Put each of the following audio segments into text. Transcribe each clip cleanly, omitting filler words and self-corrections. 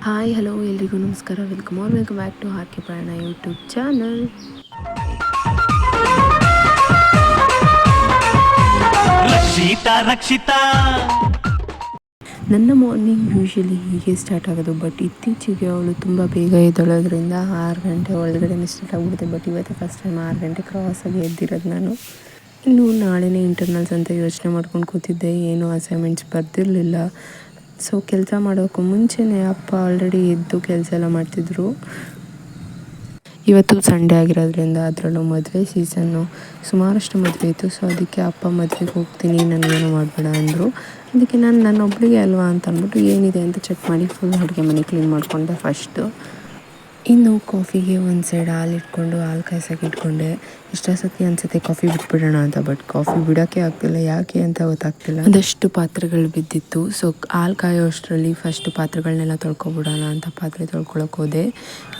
Hi hello ಎಲ್ರಿಗೂ ನಮಸ್ಕಾರ. Welcome back to R K ಪ್ರಯಾಣ ಯೂಟ್ಯೂಬ್ ಚಾನಲ್. ರಕ್ಷಿತಾ ನನ್ನ ಮಾರ್ನಿಂಗ್ ಯೂಶಲಿ ಹೀಗೆ ಸ್ಟಾರ್ಟ್ ಆಗೋದು, ಬಟ್ ಇತ್ತೀಚೆಗೆ ಅವಳು ತುಂಬ ಬೇಗ ಎದ್ದೇಳೋದ್ರಿಂದ 6 ಗಂಟೆ ಒಳಗಡೆ ಸ್ಟಾರ್ಟ್ ಆಗಿಬಿಡುತ್ತೆ. ಬಟ್ ಇವತ್ತು ಫಸ್ಟ್ ಟೈಮ್ 6 ಗಂಟೆ ಕ್ರಾಸಾಗಿ ಎದ್ದಿರೋದು ನಾನು. ಇನ್ನು ನಾಳೆನೇ ಇಂಟರ್ನಲ್ಸ್ ಅಂತ ಯೋಚನೆ ಮಾಡ್ಕೊಂಡು ಕೂತಿದ್ದೆ. ಏನೂ ಅಸೈನ್ಮೆಂಟ್ಸ್ ಬರ್ದಿರಲಿಲ್ಲ. ಸೊ ಕೆಲಸ ಮಾಡೋಕ್ಕೂ ಮುಂಚೆನೇ ಅಪ್ಪ ಆಲ್ರೆಡಿ ಎದ್ದು ಕೆಲಸ ಎಲ್ಲ ಮಾಡ್ತಿದ್ರು. ಇವತ್ತು ಸಂಡೇ ಆಗಿರೋದ್ರಿಂದ ಅದರಲ್ಲೂ ಮದುವೆ ಸೀಸನ್ನು, ಸುಮಾರಷ್ಟು ಮದುವೆ ಇತ್ತು. ಸೊ ಅದಕ್ಕೆ ಅಪ್ಪ ಮದುವೆಗೆ ಹೋಗ್ತೀನಿ, ನನಗೇನು ಮಾಡಬೇಡ ಅಂದರು. ಅದಕ್ಕೆ ನಾನು ನನ್ನೊಬ್ಬಳಿಗೆ ಅಲ್ವಾ ಅಂತ ಅಂದ್ಬಿಟ್ಟು ಏನಿದೆ ಅಂತ ಚೆಕ್ ಮಾಡಿ ಫುಲ್ ಅಡುಗೆ ಮನೆ ಕ್ಲೀನ್ ಮಾಡಿಕೊಂಡೆ ಫಸ್ಟು. ಇನ್ನು ಕಾಫಿಗೆ ಒಂದು ಸೈಡ್ ಹಾಲು ಇಟ್ಕೊಂಡು ಹಾಲು ಕಾಯ್ಸೋಕೆ ಇಟ್ಕೊಂಡೆ. ಇಷ್ಟ ಸತಿ ಅನಿಸುತ್ತೆ ಕಾಫಿ ಬಿಟ್ಬಿಡೋಣ ಅಂತ, ಬಟ್ ಕಾಫಿ ಬಿಡೋಕ್ಕೆ ಆಗ್ತಿಲ್ಲ, ಯಾಕೆ ಅಂತ ಗೊತ್ತಾಗ್ತಿಲ್ಲ. ಒಂದಷ್ಟು ಪಾತ್ರೆಗಳು ಬಿದ್ದಿತ್ತು. ಸೊ ಹಾಲು ಕಾಯೋ ಅಷ್ಟರಲ್ಲಿ ಫಸ್ಟ್ ಪಾತ್ರೆಗಳನ್ನೆಲ್ಲ ತೊಳ್ಕೊಬಿಡೋಣ ಅಂತ ಪಾತ್ರೆ ತೊಳ್ಕೊಳಕ್ಕೆ ಹೋದೆ.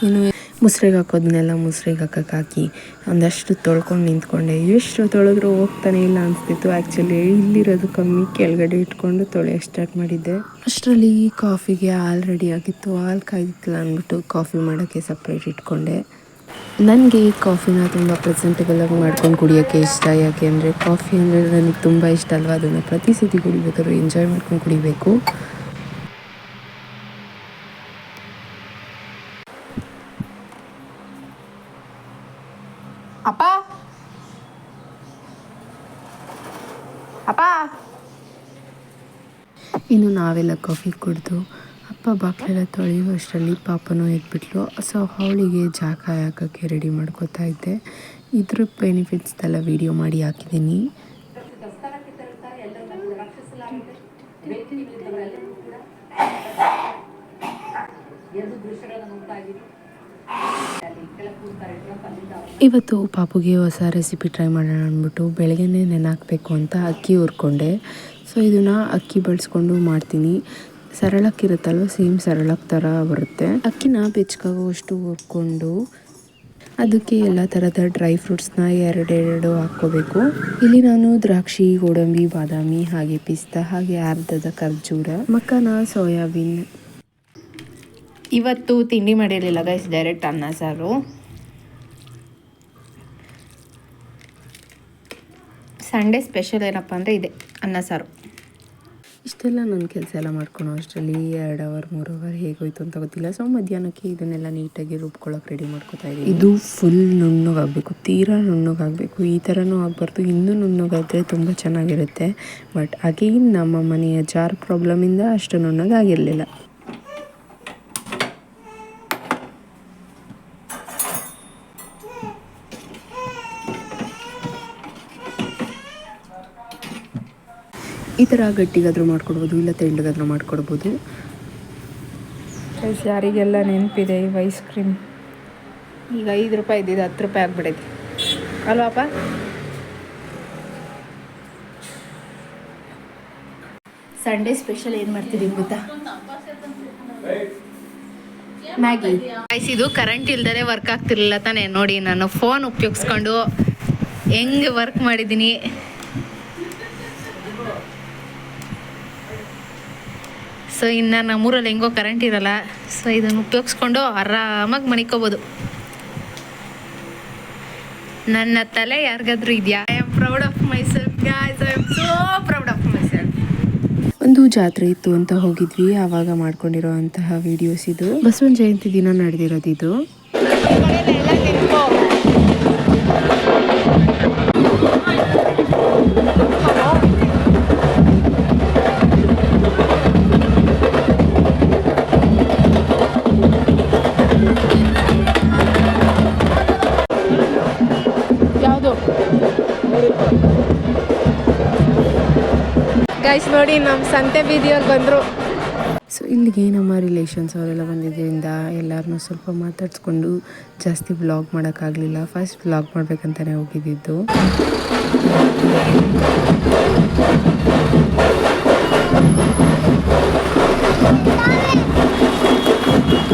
ಇನ್ನು ಮುಸ್ರೆಗೆ ಹಾಕೋದನ್ನೆಲ್ಲ ಮುಸ್ರೆಗೆ ಹಾಕಿ ಒಂದಷ್ಟು ತೊಳ್ಕೊಂಡು ನಿಂತ್ಕೊಂಡೆ. ಎಷ್ಟು ತೊಳೆದ್ರೂ ಹೋಗ್ತಾನೆ ಇಲ್ಲ ಅನಿಸ್ತಿತ್ತು. ಆ್ಯಕ್ಚುಲಿ ಇಲ್ಲಿರೋದು ಕಮ್ಮಿ, ಕೆಳಗಡೆ ಇಟ್ಕೊಂಡು ತೊಳೆಯೋಕ್ಕೆ ಸ್ಟಾರ್ಟ್ ಮಾಡಿದ್ದೆ. ಅಷ್ಟರಲ್ಲಿ ಕಾಫಿಗೆ ಹಾಲು ರೆಡಿ ಆಗಿತ್ತು. ಹಾಲು ಕಾಯ್ದಿತ್ತಿಲ್ಲ ಅಂದ್ಬಿಟ್ಟು ಕಾಫಿ ಮಾಡೋಕ್ಕೆ ಸಪ್ರೇಟ್ ಇಟ್ಕೊಂಡೆ. ನನಗೆ ಕಾಫಿನ ತುಂಬ ಪ್ರೆಸೆಂಟೇಬಲಾಗಿ ಮಾಡ್ಕೊಂಡು ಕುಡಿಯೋಕ್ಕೆ ಇಷ್ಟ. ಯಾಕೆ ಅಂದರೆ ಕಾಫಿ ಅಂದರೆ ನನಗೆ ತುಂಬ ಇಷ್ಟ ಅಲ್ವಾ. ಅದನ್ನು ಪ್ರತಿ ಸತಿ ಕುಡಿಬೇಕಾದ್ರೂ ಎಂಜಾಯ್ ಮಾಡ್ಕೊಂಡು ಕುಡಿಬೇಕು. ಅಪ್ಪ ಅಪ್ಪ ಇನ್ನು ನಾವೆಲ್ಲ ಕಾಫಿ ಕುಡಿದು ಅಪ್ಪ ಬಾಕ್ಲೆಲ್ಲ ತೊಳೆಯುವ ಅಷ್ಟರಲ್ಲಿ ಪಾಪನೂ ಎದ್ಬಿಟ್ಲು. ಸೊ ಅವಳಿಗೆ ಜಾಕ ಹಾಕೋಕ್ಕೆ ರೆಡಿ ಮಾಡ್ಕೋತಾ ಇದ್ದೆ. ಇದ್ರ ಬೆನಿಫಿಟ್ಸ್ ಎಲ್ಲ ವೀಡಿಯೋ ಮಾಡಿ ಹಾಕಿದ್ದೀನಿ. ಇವತ್ತು ಪಾಪುಗೆ ಹೊಸ ರೆಸಿಪಿ ಟ್ರೈ ಮಾಡೋಣ ಅಂದ್ಬಿಟ್ಟು ಬೆಳಗ್ಗೆನೇ ನೆನೆಹಾಕಬೇಕು ಅಂತ ಅಕ್ಕಿ ಹುರ್ಕೊಂಡೆ. ಸೊ ಇದನ್ನು ಅಕ್ಕಿ ಬಳಸ್ಕೊಂಡು ಮಾಡ್ತೀನಿ. ಸರಳಕ್ಕಿರುತ್ತಲ್ವ, ಸೇಮ್ ಸರಳಕ್ಕೆ ಥರ ಬರುತ್ತೆ. ಅಕ್ಕಿನ ಬೆಚ್ಚಗಾಗುವಷ್ಟು ಹುರ್ಕೊಂಡು ಅದಕ್ಕೆ ಎಲ್ಲ ಥರದ ಡ್ರೈ ಫ್ರೂಟ್ಸ್ನ ಎರಡೆರಡು ಹಾಕ್ಕೋಬೇಕು. ಇಲ್ಲಿ ನಾನು ದ್ರಾಕ್ಷಿ, ಗೋಡಂಬಿ, ಬಾದಾಮಿ, ಹಾಗೆ ಪಿಸ್ತಾ, ಹಾಗೆ ಅರ್ಧದ ಖರ್ಜೂರ, ಮಕ್ಕನ, ಸೋಯಾಬೀನ್. ಇವತ್ತು ತಿಂಡಿ ಮಾಡಿರಲಿಲ್ಲ ಗೈಸ್, ಡೈರೆಕ್ಟ್ ಅನ್ನ ಸಾರು. ಸಂಡೇ ಸ್ಪೆಷಲ್ ಏನಪ್ಪ ಅಂದರೆ ಇದೆ, ಅನ್ನ ಸಾರು. ಇಷ್ಟೆಲ್ಲ ನನ್ನ ಕೆಲಸ ಎಲ್ಲ ಮಾಡ್ಕೊಳೋ ಅಷ್ಟರಲ್ಲಿ 2 ಅವರ್ 3 ಅವರ್ ಹೇಗೋಯ್ತು ಅಂತ ಗೊತ್ತಿಲ್ಲ. ಸೊ ಮಧ್ಯಾಹ್ನಕ್ಕೆ ಇದನ್ನೆಲ್ಲ ನೀಟಾಗಿ ರುಬ್ಕೊಳ್ಳೋಕೆ ರೆಡಿ ಮಾಡ್ಕೊತಾ ಇದ್ದೀನಿ. ಇದು ಫುಲ್ ನುಣ್ಣಗಾಗಬೇಕು, ತೀರಾ ನುಣ್ಣಗಾಗಬೇಕು. ಈ ಥರನೂ ಆಗಬಾರ್ದು, ಇನ್ನೂ ನುಣ್ಣಗಾದರೆ ತುಂಬ ಚೆನ್ನಾಗಿರುತ್ತೆ. ಬಟ್ ಅಗೇನ್ ನಮ್ಮ ಮನೆಯ ಜಾರ್ ಪ್ರಾಬ್ಲಮಿಂದ ಅಷ್ಟು ನುಣ್ಣಗಾಗಿರಲಿಲ್ಲ. ಈ ಥರ ಗಟ್ಟಿಗಾದರೂ ಮಾಡ್ಕೊಡ್ಬೋದು, ಇಲ್ಲ ತೆಳ್ಳಗಾದರೂ ಮಾಡ್ಕೊಡ್ಬೋದು. ಯಾರಿಗೆಲ್ಲ ನೆನಪಿದೆ ಈ ಐಸ್ ಕ್ರೀಮ್, ಈಗ 5 ರೂಪಾಯಿ ಇದ್ದಿದ್ದು 10 ರೂಪಾಯಿ ಆಗಿಬಿಡೈತಿ ಅಲ್ವಾಪ್ಪ. ಸಂಡೇ ಸ್ಪೆಷಲ್ ಏನು ಮಾಡ್ತಿದ್ದೀವಿ ಗೊತ್ತಾ? ಮ್ಯಾಗಿ. ಇದು ಕರೆಂಟ್ ಇಲ್ದೇ ವರ್ಕ್ ಆಗ್ತಿರ್ಲಿಲ್ಲ ತಾನೇ. ನೋಡಿ ನಾನು ಫೋನ್ ಉಪಯೋಗಿಸ್ಕೊಂಡು ಹೆಂಗೆ ವರ್ಕ್ ಮಾಡಿದ್ದೀನಿ. ಸೊ ಇನ್ನು ನಮ್ಮೂರಲ್ಲಿ ಹೆಂಗೋ ಕರೆಂಟ್ ಇರಲ್ಲ. ಸೊ ಇದನ್ನು ಉಪಯೋಗಿಸ್ಕೊಂಡು ಆರಾಮಾಗಿ ಮನಿಕೋಬೋದು. ನನ್ನ ತಲೆ ಯಾರಿಗಾದ್ರೂ ಇದೆಯಾ? I am proud of my self guys, I am so proud of my self. ಒಂದು ಜಾತ್ರೆ ಇತ್ತು ಅಂತ ಹೋಗಿದ್ವಿ, ಆವಾಗ ಮಾಡ್ಕೊಂಡಿರೋ ಅಂತಹ ವಿಡಿಯೋಸ್ ಇದು. ಬಸವನ ಜಯಂತಿ ದಿನ ನಡೆದಿರೋದು ಇದು. ಗೈಸ್ ನೋಡಿ, ನಮ್ಮ ಸಂತೆ ಬೀದಿಯವ್ರು ಬಂದರು. ಸೊ ಇಲ್ಲಿಗೆ ನಮ್ಮ ರಿಲೇಷನ್ಸ್ ಅವರೆಲ್ಲ ಬಂದಿದ್ದರಿಂದ ಎಲ್ಲರನ್ನೂ ಸ್ವಲ್ಪ ಮಾತಾಡಿಸ್ಕೊಂಡು ಜಾಸ್ತಿ ವ್ಲಾಗ್ ಮಾಡೋಕ್ಕಾಗಲಿಲ್ಲ. ಫಸ್ಟ್ ವ್ಲಾಗ್ ಮಾಡಬೇಕಂತಲೇ ಹೋಗಿದ್ದಿದ್ದು.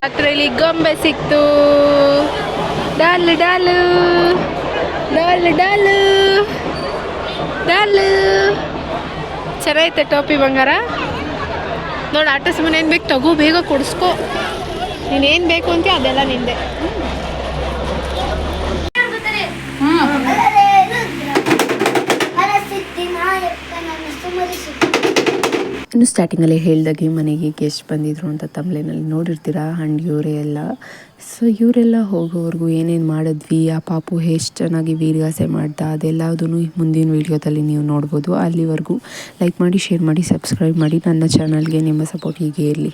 ರಾತ್ರಿಯಲ್ಲಿ ಗೊಂಬೆ ಸಿಕ್ತು. ಡಾಲು ಡಾಲು ಡಾಲು ಡಾಲು ಡಾಲು ಚೆನ್ನಾಗೈತೆ ಟೋಪಿ ಬಂಗಾರ. ನೋಡಿ ಆಟ ಸಾಮಾನು ಏನು ಬೇಕು ತಗೋ, ಬೇಗ ಕೊಡಿಸ್ಕೊ. ನೀನೇನು ಬೇಕು ಅಂತ ಅದೆಲ್ಲ ನಿಂದೆ. ಇನ್ನು ಸ್ಟಾರ್ಟಿಂಗಲ್ಲೇ ಹೇಳ್ದಾಗೆ ಮನೆಗೆ ಗೆಸ್ಟ್ ಬಂದಿದ್ರು ಅಂತ ತಮ್ಲೇನಲ್ಲಿ ನೋಡಿರ್ತೀರ. ಆ್ಯಂಡ್ ಇವರೇ ಎಲ್ಲ. ಸೊ ಇವರೆಲ್ಲ ಹೋಗೋವರೆಗೂ ಏನೇನು ಮಾಡಿದ್ವಿ, ಆ ಪಾಪು ಎಷ್ಟು ಚೆನ್ನಾಗಿ ವೀರ್ಯಾಸೆ ಮಾಡ್ದ, ಅದೆಲ್ಲದೂ ಮುಂದಿನ ವೀಡಿಯೋದಲ್ಲಿ ನೀವು ನೋಡ್ಬೋದು. ಅಲ್ಲಿವರೆಗೂ ಲೈಕ್ ಮಾಡಿ, ಶೇರ್ ಮಾಡಿ, ಸಬ್ಸ್ಕ್ರೈಬ್ ಮಾಡಿ. ನನ್ನ ಚಾನಲ್ಗೆ ನಿಮ್ಮ ಸಪೋರ್ಟ್ ಹೀಗೆ ಇರಲಿ.